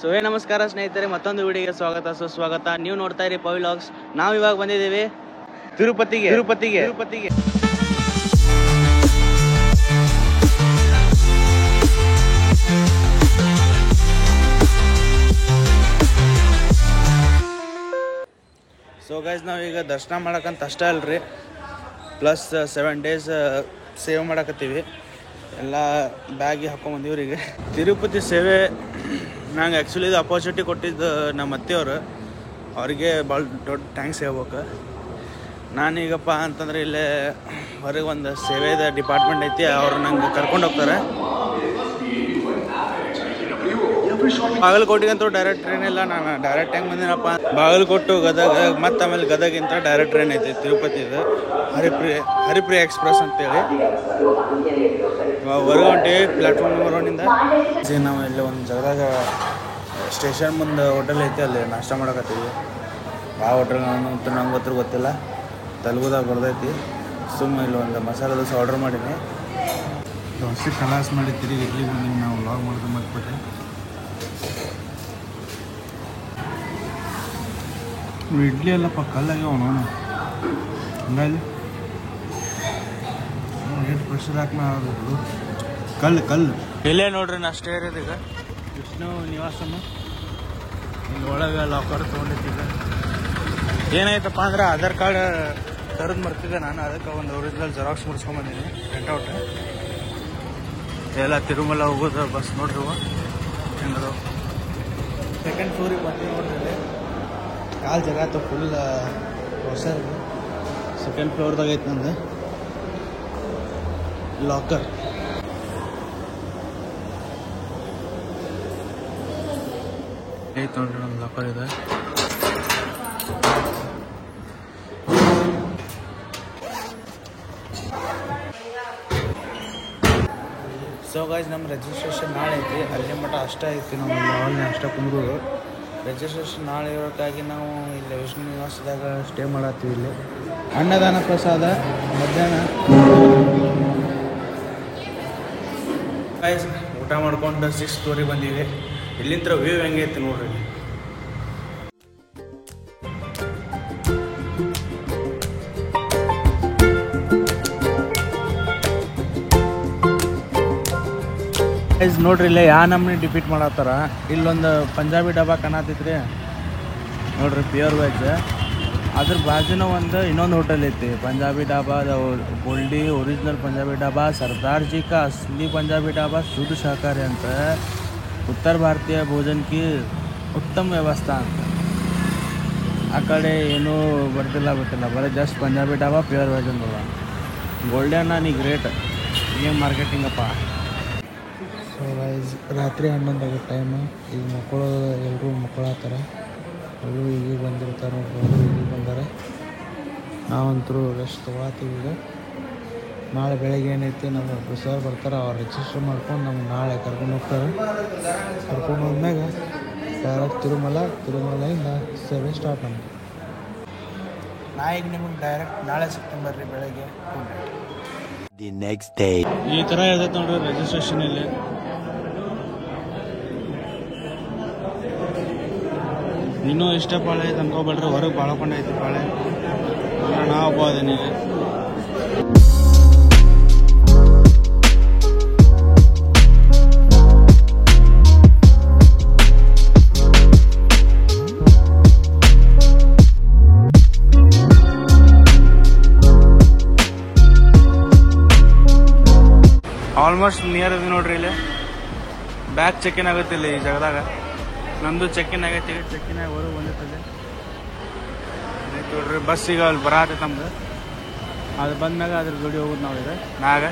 ನಮಸ್ಕಾರ ಸ್ನೇಹಿತರೆ, ಮತ್ತೊಂದು ವಿಡಿಯೋಗೆ ಸ್ವಾಗತ ಸುಸ್ವಾಗತ. ನೀವು ನೋಡ್ತಾ ಇರಿ ಪವಿ ವ್ಲಾಗ್ಸ್. ನಾವು ಇವಾಗ ಬಂದಿದ್ದೀವಿ ತಿರುಪತಿಗೆ. ಸೊ ಗೈಸ್, ನಾವೀಗ ದರ್ಶನ ಮಾಡಕ್ಕಂತ ಅಷ್ಟೇ ಅಲ್ರಿ, ಪ್ಲಸ್ 7 days ಸೇವೆ ಮಾಡಕತ್ತೀವಿ. ಎಲ್ಲ ಬ್ಯಾಗಿಗೆ ಹಾಕೊಂಡ್ಬಂದೀವ್ರಿ. ಈಗ ತಿರುಪತಿ ಸೇವೆ ನಂಗೆ ಆ್ಯಕ್ಚುಲಿ ಇದು ಅಪರ್ಚುನಿಟಿ ಕೊಟ್ಟಿದ್ದು ನಮ್ಮ ಅತ್ತೆಯವರು, ಅವರಿಗೆ ಭಾಳ ದೊಡ್ಡ ಥ್ಯಾಂಕ್ಸ್ ಹೇಳ್ಬೇಕು. ನಾನೀಗಪ್ಪ ಅಂತಂದರೆ ಇಲ್ಲೇ ಹೊರಗೆ ಒಂದು ಸೇವೆದ ಡಿಪಾರ್ಟ್ಮೆಂಟ್ ಐತಿ, ಅವ್ರು ನಂಗೆ ಕರ್ಕೊಂಡು ಹೋಗ್ತಾರೆ. ಬಾಗಲಕೋಟೆಗಂತೂ ಡೈರೆಕ್ಟ್ ಟ್ರೈನ್ ಇಲ್ಲ. ನಾನು ಡೈರೆಕ್ಟ್ ಹೆಂಗೆ ಬಂದಿನಪ್ಪ, ಬಾಗಲಕೋಟೆ ಗದಗ ಮತ್ತು ಆಮೇಲೆ ಗದಗಿಂತ ಡೈರೆಕ್ಟ್ ಟ್ರೈನ್ ಐತಿ ತಿರುಪತಿದು, ಹರಿಪ್ರಿಯ ಎಕ್ಸ್ಪ್ರೆಸ್ ಅಂತೇಳಿ. ಹೊರಗೆ ಹೊಂಟಿವಿ ಪ್ಲ್ಯಾಟ್ಫಾರ್ಮ್ ನಂಬರ್ 1 ಇಂದ. ನಾವು ಇಲ್ಲಿ ಒಂದು ಜಾಗದಾಗ ಸ್ಟೇಷನ್ ಮುಂದೆ ಹೋಟೆಲ್ ಐತಿ, ಅಲ್ಲಿ ನಾಷ್ಟ ಮಾಡಕತ್ತೀವಿ. ಯಾವ ಹೋಟೆಲ್ ಅಂತ ನಂಗೆ ಗೊತ್ತಿಲ್ಲ, ತೆಲುಗುದಾಗ ಬರ್ದೈತಿ. ಸುಮ್ಮನೆ ಇಲ್ಲಿ ಒಂದು ಮಸಾಲೆ ದೋಸೆ ಆರ್ಡ್ರ್ ಮಾಡೀನಿ. ದೋಸೆ ಕಲಾಸ್ ಮಾಡಿ ತಿರುಗಿ ಇಡ್ಲಿ ಬಂದೀವಿ. ನಾವು ವ್ಲಾಗ್ ಮಾಡ್ಕೊಂಡು ಮಾಡ್ಬಿಟ್ಟೆ. ಇಡ್ಲಿ ಎಲ್ಲಪ್ಪ ಕಲ್ಲಾಗ್ಯಾವ ನೋಡು, ಹಂಗಾಗಿ ಎಷ್ಟು ಪ್ರೆಷರ್ ಹಾಕಿ ಮಾಡೋದು. ಕಲ್ಲು ಇಲ್ಲೇ ನೋಡ್ರಿ, ನಾ ಅಷ್ಟೇ ಇರೋದು ಈಗ ವಿಷ್ಣು ನಿವಾಸನ. ಇಲ್ಲಿ ಒಳಗೆ ಲಾಕರ್ ತೊಗೊಂಡಿದ್ದೀಗ. ಏನಾಯ್ತಪ್ಪ ಅಂದ್ರೆ ಆಧಾರ್ ಕಾರ್ಡ್ ತರದು ಮರ್ತಿದ್ದೆ ನಾನು, ಅದಕ್ಕೆ ಒಂದು ಒರಿಜಿನಲ್ ಜೆರಾಕ್ಸ್ ಮುಡಿಸ್ಕೊಂಬಂದೀನಿ, ಪ್ರಿಂಟೌಟ್. ಎಲ್ಲ ತಿರುಮಲ ಹೋಗೋದು ಬಸ್ ನೋಡ್ರಿ ಹೆಂಗದು. ಸೆಕೆಂಡ್ ಫ್ಲೋರಿಗೆ ಬರ್ತೀವಿ ನೋಡ್ರಿ. ಕಾಲು ಜಾಗ ಆಯ್ತು ಫುಲ್ ಹೊಸ. ಸೆಕೆಂಡ್ ಫ್ಲೋರ್ದಾಗ ಐತೆ ನಂದು ಲಾಕರ್. ಐತೆ ನೋಡ್ರಿ ನಮ್ಮ ಲಾಕರ್ ಇದೆ. ಸೊ ಗೈಸ್, ನಮ್ಮ ರಿಜಿಸ್ಟ್ರೇಷನ್ ನಾಳೆ ಐತಿ. ಅಲ್ಲಿ ಮಟ್ಟ ಅಷ್ಟೇ ಐತಿ, ನಾವು ಹಾಲ್ನೇ ಅಷ್ಟೇ ಕುಂದ್ರೋದು. ರಿಜಿಸ್ಟ್ರೇಷನ್ ನಾಳೆ ಇರೋಕ್ಕಾಗಿ ನಾವು ಇಲ್ಲಿ ವಿಷ್ಣು ನಿವಾಸದಾಗ ಸ್ಟೇ ಮಾಡತ್ತೀವಿ. ಇಲ್ಲಿ ಅನ್ನದಾನ ಪ್ರಸಾದ ಮಧ್ಯಾಹ್ನ. ಗೈಸ್, ಊಟ ಮಾಡ್ಕೊಂಡು 6 story ಬಂದೀವಿ. ಇಲ್ಲಿಂದ ವ್ಯೂ ಹೆಂಗೈತಿ ನೋಡ್ರಿ. ಗೈಸ್ ನೋಡ್ರಿ, ಇಲ್ಲೇ ಯಾವ ನಮ್ಮನೆ ಡಿಪೀಟ್ ಮಾಡತ್ತಾರ. ಇಲ್ಲೊಂದು ಪಂಜಾಬಿ ಡಬ್ಬಾ ಕಾಣತೈತ್ರಿ ನೋಡ್ರಿ, ಪ್ಯೂರ್ ವೆಜ್. ಅದ್ರ ಬಾಜುನ ಇನ್ನೊಂದು ಹೋಟೆಲ್ ಐತಿ, Punjabi dhaba, Goldie original Punjabi dhaba, Sardar G ಕಾ ಅಸಲಿ ಪಂಜಾಬಿ ಡಾಬಾ, ಶುದ್ಧ ಶಾಕಾಹಾರಿ ಅಂತ, ಉತ್ತರ ಭಾರತೀಯ ಭೋಜನ ಕಿ ಉತ್ತಮ ವ್ಯವಸ್ಥಾ ಅಂತ. ಆ ಕಡೆ ಏನೂ ಬರ್ತಿಲ್ಲ, ಬರೀ just Punjabi dhaba pure veg ಅಂದಲ್ಲ. ಗೋಲ್ಡನ್ ನೀ ಗ್ರೇಟ್, ಏನು ಮಾರ್ಕೆಟಿಂಗಪ್ಪ. ಸೊ ಗೈಸ್, ರಾತ್ರಿ 11 ಆಗೋ ಟೈಮ್. ಈಗ ಮಕ್ಕಳೋದು, ಎಲ್ಲರೂ ಮಕ್ಕಳಾಗ್ತಾರೆ. ಎಲ್ಲರೂ ಈಗ ಬಂದಿರ್ತಾರೆ ನೋಡ್ರಿ, ಈಗ ಬಂದಾರೆ. ನಾವಂತರೂ ರೆಸ್ಟ್ ತೊಗೊಳತ್ತೀವಿ. ಈಗ ನಾಳೆ ಬೆಳಗ್ಗೆ ಏನೈತಿ, ನಮ್ಮ ಸರ್ ಬರ್ತಾರೆ, ಅವ್ರು ರಿಜಿಸ್ಟರ್ ಮಾಡ್ಕೊಂಡು ನಮ್ಗೆ ನಾಳೆ ಕರ್ಕೊಂಡು ಹೋಗ್ತಾರೆ. ಕರ್ಕೊಂಡು ಹೋದ್ಮ್ಯಾಗ ಡೈರೆಕ್ಟ್ ತಿರುಮಲೆಯಿಂದ ಸೇವೆ ಸ್ಟಾರ್ಟ್ ನಮ್ಗೆ. ನಾ ಈಗ ನಿಮಗೆ ಡೈರೆಕ್ಟ್ ನಾಳೆ ಸೆಪ್ಟೆಂಬರ್ ರೀ ಬೆಳಗ್ಗೆ ದಿ ನೆಕ್ಸ್ಟ್ ಡೇ ಈ ಥರ ಇರ್ತೈತೆ ನೋಡ್ರಿ ರಿಜಿಸ್ಟ್ರೇಷನ್. ಇಲ್ಲಿ ಇನ್ನೂ ಇಷ್ಟ ಪಾಳೆ ಐತೆ ಅನ್ಕೋಬೇಡ್ರಿ, ಹೊರಗೆ ಬಾಳ್ಕೊಂಡೈತಿ ಪಾಳೆ. ನಾವು ಒಬ್ಬ ಅದೀನಿ. ಆಲ್ಮೋಸ್ಟ್ ನಿಯರ್ ಇದೆ ನೋಡ್ರಿ. ಇಲ್ಲಿ ಬ್ಯಾಗ್ ಚೆಕ್-ಇನ್ ಆಗುತ್ತೆ. ಇಲ್ಲಿ ಈ ಜಾಗದಾಗ ನಮ್ಮದು ಚೆಕ್-ಇನ್ ಆಗೈತಿ. ಚೆಕ್-ಇನ್ ಆಗಿ ಹೊರಗೆ ಬಂದಿರ್ತದೆ ನೋಡ್ರಿ. ಬಸ್ ಈಗ ಅಲ್ಲಿ ಬರತ್ತೆ ನಮ್ದು. ಅದು ಬಂದ್ಮ್ಯಾಗ ಅದ್ರ ಜೋಡಿ ಹೋಗೋದು ನಾವು ಇದೆ ಮ್ಯಾಗ.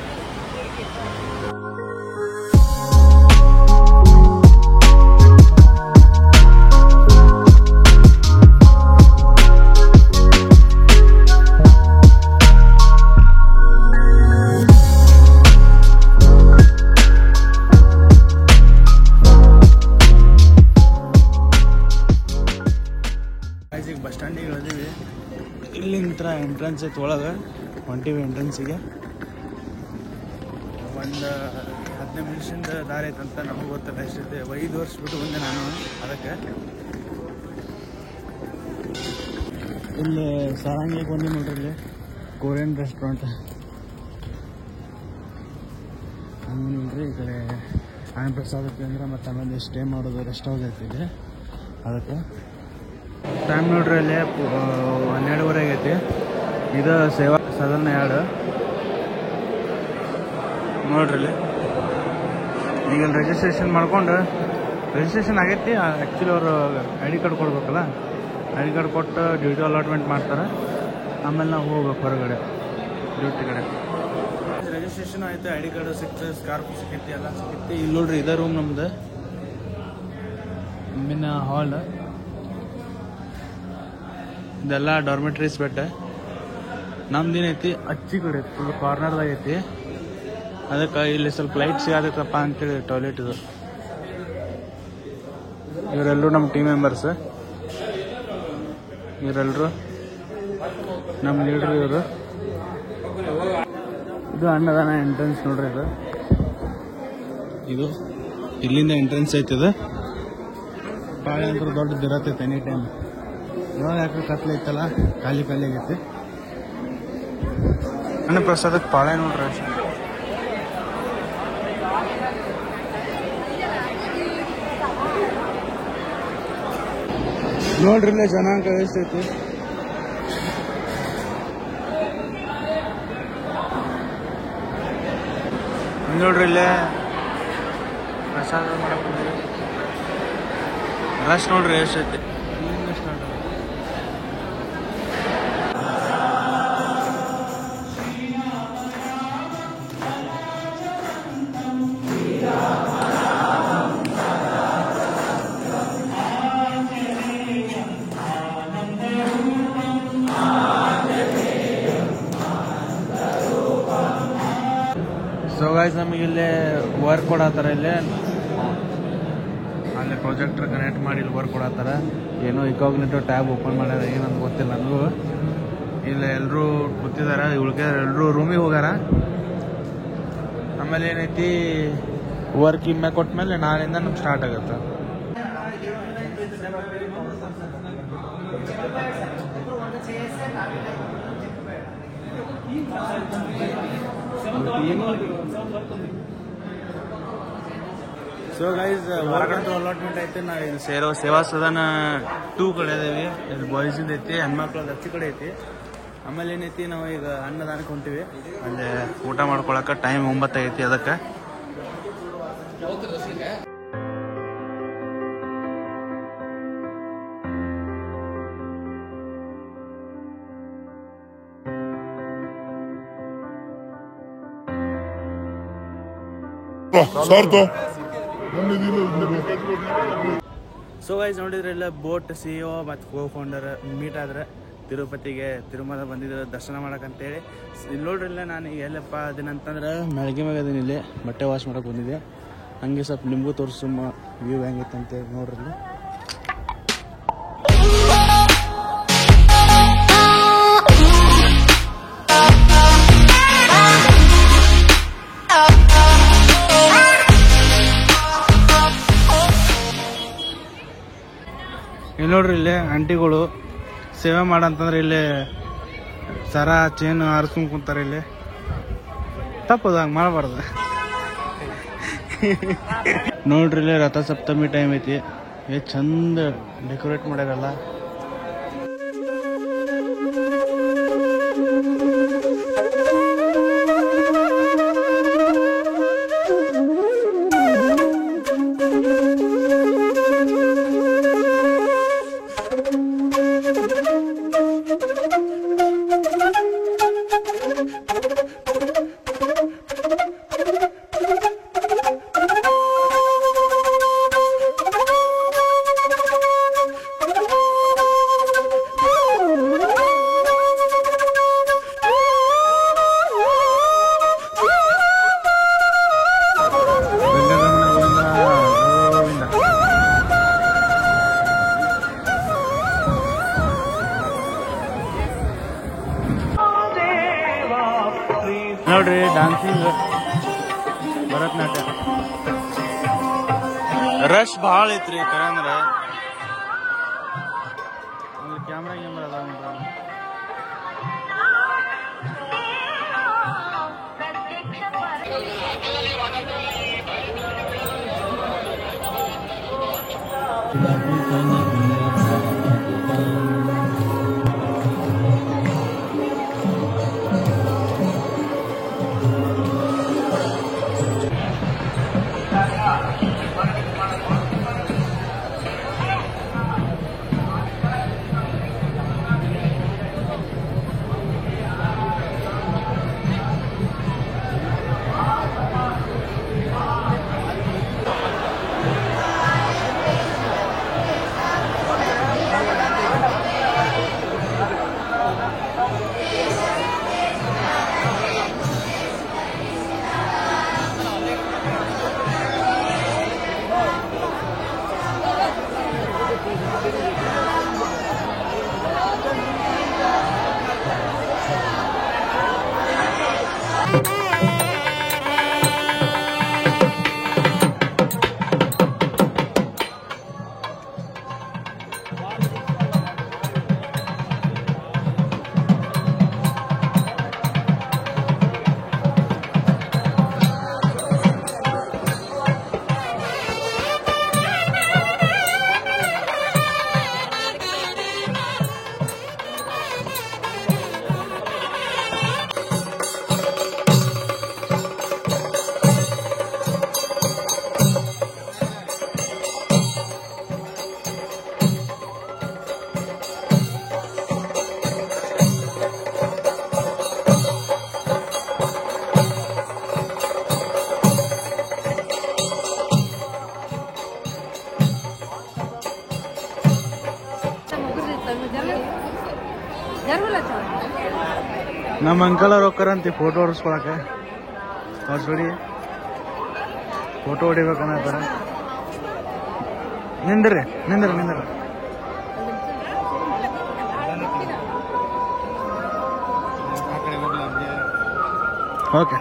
ಬಸ್ ಸ್ಟ್ಯಾಂಡಿಗೆ ಇಳಿದೀವಿ. ಇಲ್ಲಿಂದ ಎಂಟ್ರೆನ್ಸ್ ಐತೆ, ಒಳಗೆ ಹೊಂಟಿವಿ ಎಂಟ್ರೆನ್ಸಿಗೆ. ಒಂದು 15 ನಿಮಿಷದ ದಾರಿ ಐತಂತ ನಮಗೆ ಗೊತ್ತಿಲ್ಲ ಎಷ್ಟೈತೆ. 5 ವರ್ಷ ಬಿಟ್ಟು ಬಂದೆ ನಾನು ಅದಕ್ಕೆ. ಇಲ್ಲಿ ಸಾರಂಗಿ ಬಂದು ನೋಡ್ರಿ, ಇಲ್ಲಿ ಕೊರಿಯನ್ ರೆಸ್ಟೋರೆಂಟ್ ಹಂಗೆ ನೋಡ್ರಿ. ಈ ಕಡೆ ಆನಂದ ಪ್ರಸಾದ ಕೇಂದ್ರ ಮತ್ತು ಆಮೇಲೆ ಸ್ಟೇ ಮಾಡೋದು ರೆಸ್ಟ್ ಹೌಸ್ ಐತಿ ಅದಕ್ಕೆ. ಟೈಮ್ ನೋಡ್ರಿ ಅಲ್ಲಿ 12:30 ಆಗೈತಿ. ಇದು ಸೇವಾ ಸದನ 2 ನೋಡ್ರಿ. ಇಲ್ಲಿ ಈಗ ರಿಜಿಸ್ಟ್ರೇಷನ್ ಮಾಡ್ಕೊಂಡು ರಿಜಿಸ್ಟ್ರೇಷನ್ ಆಗೈತಿ. ಆ್ಯಕ್ಚುಲಿ ಅವರು ಐ ಡಿ ಕಾರ್ಡ್ ಕೊಡ್ಬೇಕಲ್ಲ, ಐ ಡಿ ಕಾರ್ಡ್ ಕೊಟ್ಟು ಡ್ಯೂಟಿ ಅಲಾಟ್ಮೆಂಟ್ ಮಾಡ್ತಾರೆ. ಆಮೇಲೆ ನಾವು ಹೋಗ್ಬೇಕು ಹೊರಗಡೆ ಡ್ಯೂಟಿ ಕಡೆ. ರಿಜಿಸ್ಟ್ರೇಷನ್ ಆಯಿತು, ಐ ಡಿ ಕಾರ್ಡು ಸಿಕ್ತು, ಸ್ಕಾರ್ಫ್ ಸಿಕ್ಕೈತಿ, ಎಲ್ಲ ಸಿಕ್ಕೈತಿ. ಇಲ್ಲಿ ನೋಡ್ರಿ ಇದೇ ರೂಮ್ ನಮ್ದು, ಮುಂದಿನ ಹಾಲ್. ಇದೆಲ್ಲ ಡಾರ್ಮೆಟ್ರೀಸ್ ಬೆಟ್ಟ. ನಮ್ದೇನೈತಿ ಅಚ್ಚಿ ಕಡೆ ಫುಲ್ ಕಾರ್ನರ್ದಾಗ ಐತಿ. ಅದಕ್ಕೆ ಇಲ್ಲಿ ಸ್ವಲ್ಪ ಲೈಟ್ ಸಿಗತ್ತಪ್ಪ ಅಂತೇಳಿ ಟಾಯ್ಲೆಟ್ ಇದು. ಇವರೆಲ್ಲರೂ ನಮ್ಮ ಟೀಮ್ ಮೆಂಬರ್ಸ್, ಇವರೆಲ್ಲರೂ ನಮ್ಮ ಲೀಡ್ರು ಇವರು. ಇದು ಅನ್ನದಾನ ಎಂಟ್ರೆನ್ಸ್ ನೋಡ್ರಿ. ಇದು ಇಲ್ಲಿಂದ ಎಂಟ್ರೆನ್ಸ್ ಐತಿ. ಇದು ಪಾಳೆ ಅಂತ ದೊಡ್ಡದು ಇರತ್ತೈತೆ ಎನಿ ಟೈಮ್. ಇವಾಗ ಯಾಕೆ ಕತ್ಲೆ ಐತಲ್ಲ, ಖಾಲಿ ಆಗೈತಿ. ಅನ್ನ ಪ್ರಸಾದಕ್ಕೆ ಪಾಳೆ ನೋಡ್ರಿ ಅಷ್ಟೇ. ನೋಡ್ರಿ ಜನಾಂಕ ಎಷ್ಟೈತಿ. ನೋಡ್ರಿ ಇಲ್ಲೇ ಪ್ರಸಾದ ಮಾಡಕ್ ಬಂದಿರಿ. ರಶ್ ನೋಡ್ರಿ ಎಷ್ಟೈತಿ. ಇಲ್ಲಿಂದ ಸ್ಟಾರ್ಟ್ ಆಗುತ್ತೆ. ಸೊ ಗೈಸ್, ನಮಗೆ ಇಲ್ಲಿ ವರ್ಕ್ ಕೊಡತ್ತಾರ. ಇಲ್ಲೇ ಅಲ್ಲಿ ಪ್ರೊಜೆಕ್ಟರ್ ಕನೆಕ್ಟ್ ಮಾಡಿ ಇಲ್ಲಿ ವರ್ಕ್ ಕೊಡತ್ತಾರ. ಏನೋ ಇಕಾಗ್ನಿಟೋ ಟ್ಯಾಬ್ ಓಪನ್ ಮಾಡ್ಯಾರ, ಏನಂತ ಗೊತ್ತಿಲ್ಲ ನನಗೂ. ಇಲ್ಲಿ ಎಲ್ಲರೂ ಕೂತಿದಾರ, ಉಳ್ಕ್ಯಾರ, ಎಲ್ಲರೂ ರೂಮಿಗೆ ಹೋಗ್ಯಾರ. ಆಮೇಲೆ ಏನೈತಿ, ವರ್ಕ್ ಇಮ್ಮೆ ಕೊಟ್ಮೇಲೆ ನಾಳೆಯಿಂದ ನಮ್ಗೆ ಸ್ಟಾರ್ಟ್ ಆಗುತ್ತೆ. ಸೊ ಗೈಸ್, ವರ್ಕ್ ಅಂತೂ ಅಲಾಟ್ಮೆಂಟ್ ಐತೆ. ನಾವು ಇಲ್ಲಿ ಸೇವಾ ಸದನ 2 ಕಡೆ ಇದೇವಿ. ಇಲ್ಲಿ ಬಾಯ್ಸಿಂದ ಐತಿ, ಹೆಣ್ಮಕ್ಳದ್ದು ಹಚ್ಚಿ ಕಡೆ ಐತಿ. ಆಮೇಲೆ ಏನೈತಿ, ನಾವು ಈಗ ಅನ್ನದಾನಕ್ಕೆ ಹೊಂಟಿವಿ. ಅಲ್ಲಿ ಊಟ ಮಾಡ್ಕೊಳಕ್ಕೆ ಟೈಮ್ 9 ಐತಿ. ಅದಕ್ಕೆ ಸೊ ಗೈಸ್, ನೋಡಿದ್ರೆಲ್ಲ ಬೋಟ್ CEO ಮತ್ತು ಕೋ-ಫೌಂಡರ್ ಮೀಟ್ ಆದ್ರೆ ತಿರುಪತಿಗೆ ತಿರುಮಲ ಬಂದಿದ್ರು ದರ್ಶನ ಮಾಡಕ್ಕಂತೇಳಿ. ಇಲ್ಲಿ ನೋಡ್ರಿಲ್ಲ, ನಾನು ಎಲ್ಲಪ್ಪ ಅದೇನಂತಂದ್ರೆ ಮೆಳಗೆ ಮ್ಯಾಗ ಅದೀನಿ. ಇಲ್ಲಿ ಬಟ್ಟೆ ವಾಶ್ ಮಾಡಕ್ಕೆ ಬಂದಿದ್ದೆ. ಹಂಗೆ ಸ್ವಲ್ಪ ನಿಮಗೂ ತೋರಿಸು ವ್ಯೂ ಹೆಂಗೈತೆ ಅಂತೇಳಿ ನೋಡ್ರಿ. ಇಲ್ಲಿ ನೋಡ್ರಿ, ಇಲ್ಲಿ ಆಂಟಿಗಳು ಸೇವೆ ಮಾಡಂತಂದ್ರೆ ಇಲ್ಲಿ ಸರ ಚೇನು ಆರಿಸ್ಕೊಂಡ್ ಕುಂತಾರೆ. ಇಲ್ಲಿ ತಪ್ಪದು, ಹಂಗೆ ಮಾಡಬಾರ್ದು. ನೋಡ್ರಿ, ಇಲ್ಲಿ ರಥಸಪ್ತಮಿ ಟೈಮ್ ಐತಿ. ಚಂದ ಡೆಕೋರೇಟ್ ಮಾಡ್ಯಾರಲ್ಲ. ನೋಡ್ರಿ, ಡಾನ್ಸಿಂಗ್, ಭರತನಾಟ್ಯ. ರಶ್ ಭಾಳ ಐತ್ರಿ ಖರೆ ಅಂದ್ರೆ ಅಲ್ಲಿ ಕ್ಯಾಮ್ರಾ ಅದಾವ ನಮ್ಮ ಅಂಕಲ್ ಅವ್ರು ಹೋಗ್ತಾರಂತೆ ಫೋಟೋ ಹೊಡಿಸ್ಕೊಳಕ್ಕೆ ಹೊಡಿ ಫೋಟೋ ಹೊಡಿಬೇಕನ್ನತ್ತಾರ ನಿಂದ್ರಿ ಓಕೆ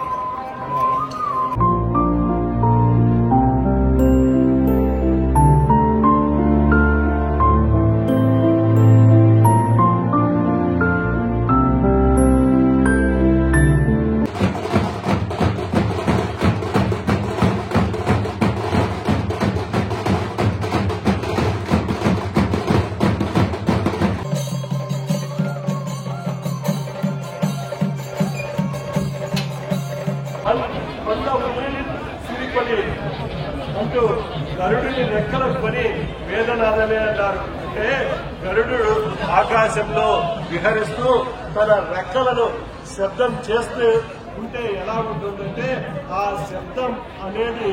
అంటూ గరుడుని రెక్కల కొని వేదనాదమే అన్నారు. అంటే గరుడు ఆకాశంలో విహరిస్తూ తన రెక్కలను శబ్దం చేస్తూ ఉంటే ఎలా ఉంటుందంటే ఆ శబ్దం అనేది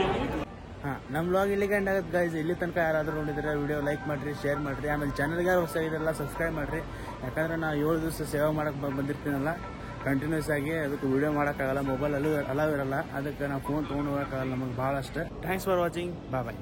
ನಮ್ಮ ವ್ಲಾಗ್ ಇಲ್ಲಿಗೆ ಎಂಡ್ ಆಗುತ್ತೆ ಗೈಸ್. ಇಲ್ಲಿ ತನಕ ಯಾರಾದರೂ ನೋಡಿದ್ರೆ ವಿಡಿಯೋ ಲೈಕ್ ಮಾಡಿರಿ, ಶೇರ್ ಮಾಡಿರಿ, ಆಮೇಲೆ ಚಾನಲ್ಗೆ ಹೊಸಗಿರಲ್ಲ ಸಬ್ಸ್ಕ್ರೈಬ್ ಮಾಡಿರಿ. ಯಾಕಂದ್ರೆ ನಾನು 7 ದಿವಸ ಸೇವೆ ಮಾಡಕ್ಕೆ ಬಂದಿರ್ತೀನಲ್ಲ ಕಂಟಿನ್ಯೂಸ್ ಆಗಿ, ಅದಕ್ಕೆ ವಿಡಿಯೋ ಮಾಡೋಕ್ಕಾಗಲ್ಲ, ಮೊಬೈಲ್ ಅಲೋ ಇರಲ್ಲ, ಅದಕ್ಕೆ ನಾವು ಫೋನ್ ತೊಗೊಂಡು ಹೋಗೋಕ್ಕಾಗಲ್ಲ ನಮಗೆ ಭಾಳಷ್ಟು. Thanks for watching, bye.